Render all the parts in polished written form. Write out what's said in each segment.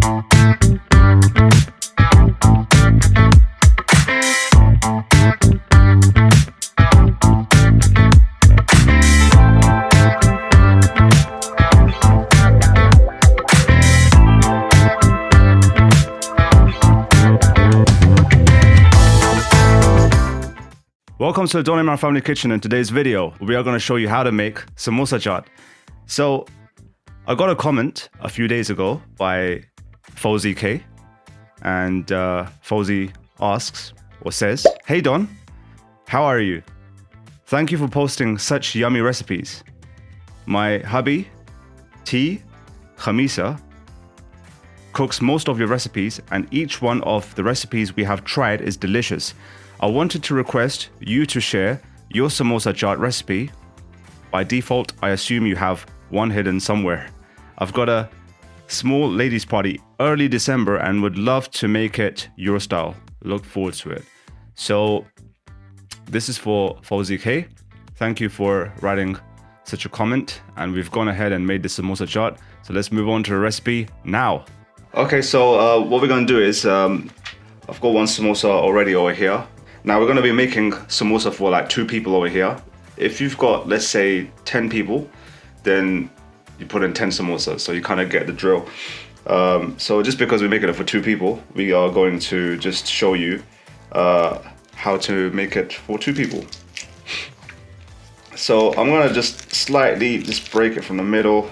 Welcome to the Imran.Family kitchen. In today's video, we are going to show you how to make Samosa Chaat. So, I got a comment a few days ago by Fauzi K, and Fauzi asks or says, "Hey Don, how are you? Thank you for posting such yummy recipes. My hubby, T. Khamisa, cooks most of your recipes, and each one of the recipes we have tried is delicious. I wanted to request you to share your Samosa Chaat recipe. By default, I assume you have one hidden somewhere. I've got a small ladies party early December and would love to make it your style. Look forward to it." So this is for Fauzi K. Thank you for writing such a comment, and we've gone ahead and made the Samosa Chaat. So let's move on to the recipe now. Okay, so what we're going to do is I've got one samosa already over here. Now we're going to be making samosa for like 2 people over here. If you've got, let's say, 10 people, then you put in 10 samosas, so you kind of get the drill. So just because we're making it for 2 people, we are going to just show you how to make it for 2 people. So I'm going to just slightly break it from the middle,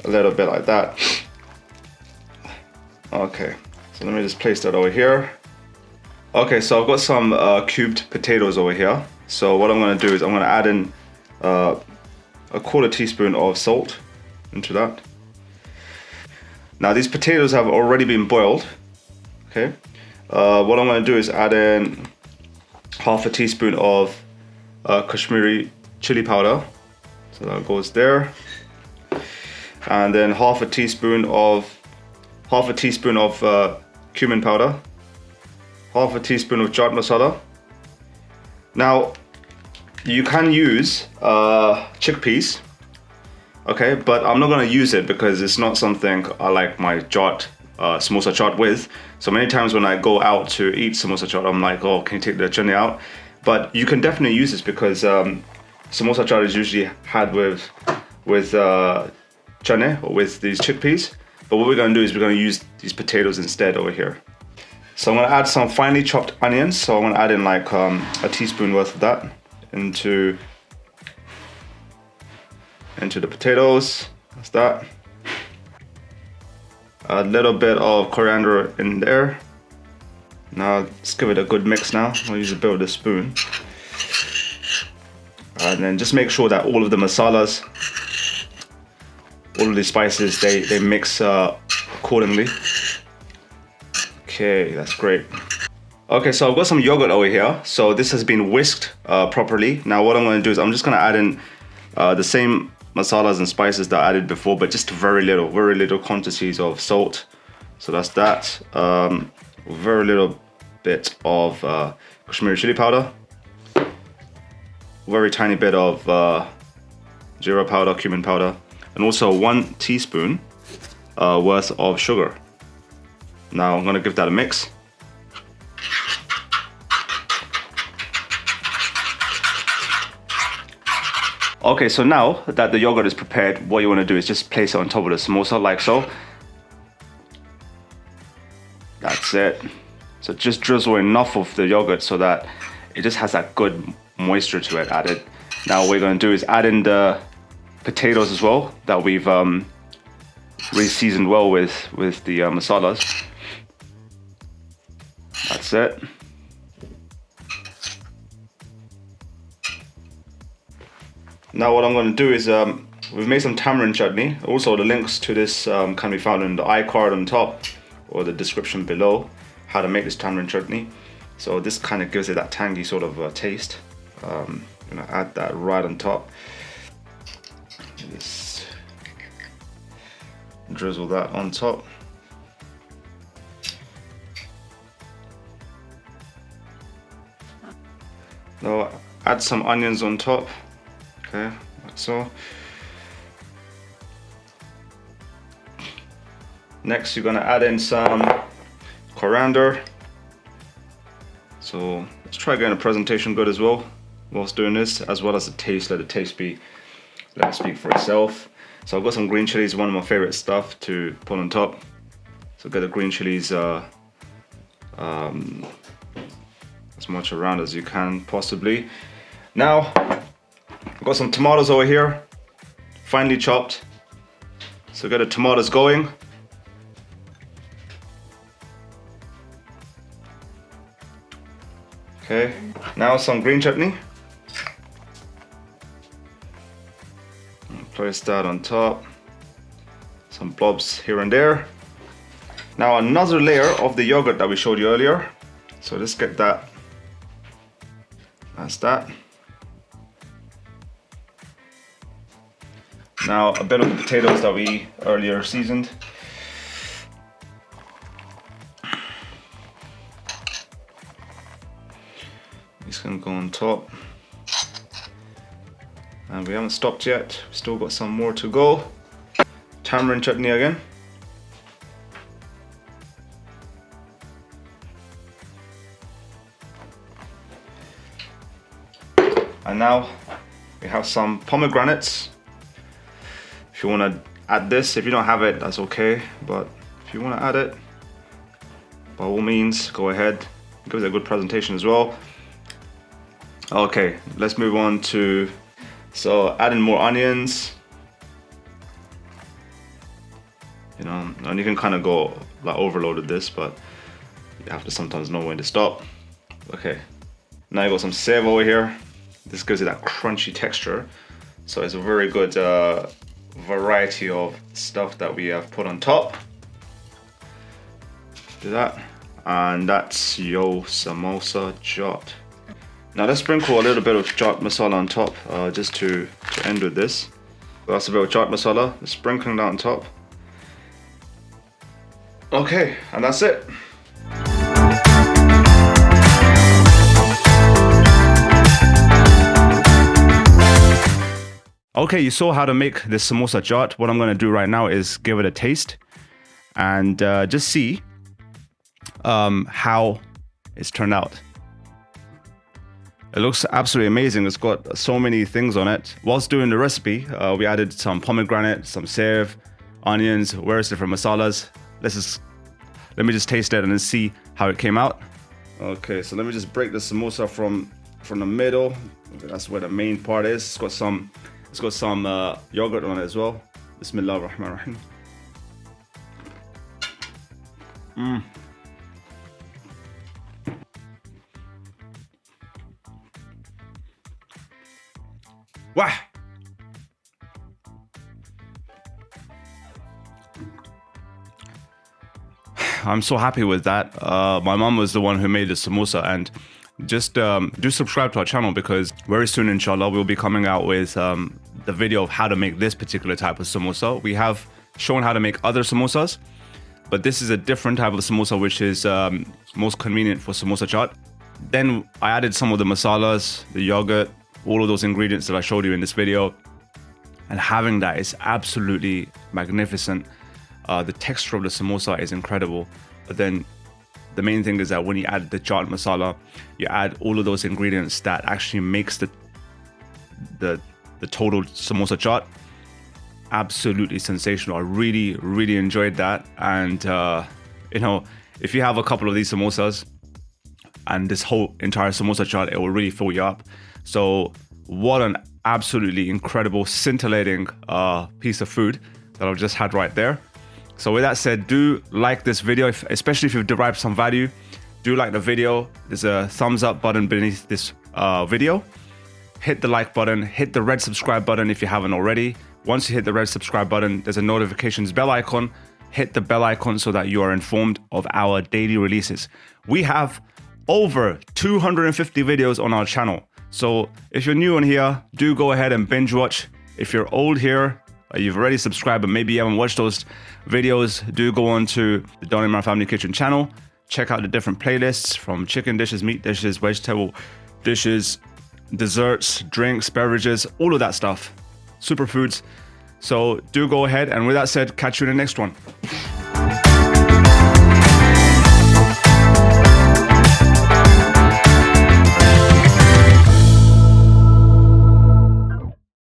a little bit like that. Okay, so let me just place that over here. Okay, so I've got some cubed potatoes over here. So what I'm going to do is I'm going to add in a 1/4 teaspoon of salt into that. Now these potatoes have already been boiled. Okay, what I'm going to do is add in 1/2 teaspoon of Kashmiri chili powder. So that goes there. And then 1/2 teaspoon of cumin powder. 1/2 teaspoon of chaat masala. Now you can use chickpeas, okay, but I'm not going to use it because it's not something I like my samosa chaat with. So many times when I go out to eat samosa chaat, I'm like, oh, can you take the chutney out? But you can definitely use this because samosa chaat is usually had with chutney or with these chickpeas. But what we're going to do is we're going to use these potatoes instead over here. So I'm going to add some finely chopped onions. So I'm going to add in like a teaspoon worth of that into the potatoes. That's that. A little bit of coriander in there. Now let's give it a good mix now. I'll use a bit with a spoon. And then just make sure that all of the masalas, all of the spices, they mix accordingly. Okay, that's great. Okay, so I've got some yogurt over here. So this has been whisked properly. Now what I'm going to do is I'm just going to add in the same masalas and spices that I added before, but just very little quantities of salt. So that's that. Very little bit of Kashmiri chili powder. Very tiny bit of jeera powder, cumin powder, and also 1 teaspoon worth of sugar. Now I'm going to give that a mix. Okay, so now that the yogurt is prepared, what you want to do is just place it on top of the samosa like so. That's it. So just drizzle enough of the yogurt so that it just has that good moisture to it added. Now what we're going to do is add in the potatoes as well that we've re-seasoned well with the masalas. That's it. Now what I'm going to do is we've made some tamarind chutney. Also the links to this can be found in the iCard on top or the description below, how to make this tamarind chutney. So this kind of gives it that tangy sort of taste. I'm going to add that right on top. Just drizzle that on top. Now add some onions on top. Okay, like so. Next, you're gonna add in some coriander. So let's try getting a presentation good as well whilst doing this, as well as the taste. Let the taste let it speak for itself. So I've got some green chilies, one of my favorite stuff to put on top. So get the green chilies as much around as you can possibly. Now I've got some tomatoes over here, finely chopped. So get the tomatoes going. Okay, now some green chutney. Place that on top. Some blobs here and there. Now another layer of the yogurt that we showed you earlier. So let's get that. That's that. Now a bit of the potatoes that we earlier seasoned. These can go on top. And we haven't stopped yet. We've still got some more to go. Tamarind chutney again. And now we have some pomegranates. If you want to add this, if you don't have it, that's okay. But if you want to add it, by all means, go ahead. It gives it a good presentation as well. Okay, let's move on to, so adding more onions. You know, and you can kind of go like overload with this, but you have to sometimes know when to stop. Okay, now you got some save over here. This gives it that crunchy texture. So it's a very good variety of stuff that we have put on top. Do that. And that's your Samosa Chaat. Now let's sprinkle a little bit of chaat masala on top, just to end with this. So that's a bit of chaat masala, sprinkling that on top. Okay, and that's it. Okay, you saw how to make this samosa chaat. What I'm going to do right now is give it a taste and just see how it's turned out. It looks absolutely amazing. It's got so many things on it. Whilst doing the recipe, we added some pomegranate, some sev, onions, various different masalas. Let me just taste it and then see how it came out. Okay, so let me just break the samosa from the middle. That's where the main part is. It's got some yogurt on it as well. Bismillahir-Rahmanir-Rahim. Wow. I'm so happy with that. My mom was the one who made the samosa, and just do subscribe to our channel because very soon, inshallah, we'll be coming out with the video of how to make this particular type of samosa. We have shown how to make other samosas, but this is a different type of samosa which is most convenient for samosa chaat. Then I added some of the masalas, the yogurt, all of those ingredients that I showed you in this video, and having that is absolutely magnificent. The texture of the samosa is incredible, but then the main thing is that when you add the chaat masala, you add all of those ingredients that actually makes the total samosa chaat absolutely sensational. I really enjoyed that. And you know, if you have a couple of these samosas and this whole entire samosa chaat, it will really fill you up. So what an absolutely incredible, scintillating piece of food that I've just had right there. So with that said, do like this video, especially if you've derived some value. Do like the video. There's a thumbs up button beneath this video. Hit the like button, hit the red subscribe button if you haven't already. Once you hit the red subscribe button, there's a notifications bell icon. Hit the bell icon so that you are informed of our daily releases. We have over 250 videos on our channel. So if you're new on here, do go ahead and binge watch. If you're old here, you've already subscribed, but maybe you haven't watched those videos, do go on to the Imran.Family Kitchen channel. Check out the different playlists from chicken dishes, meat dishes, vegetable dishes, desserts, drinks, beverages, all of that stuff. Superfoods. So do go ahead. And with that said, catch you in the next one.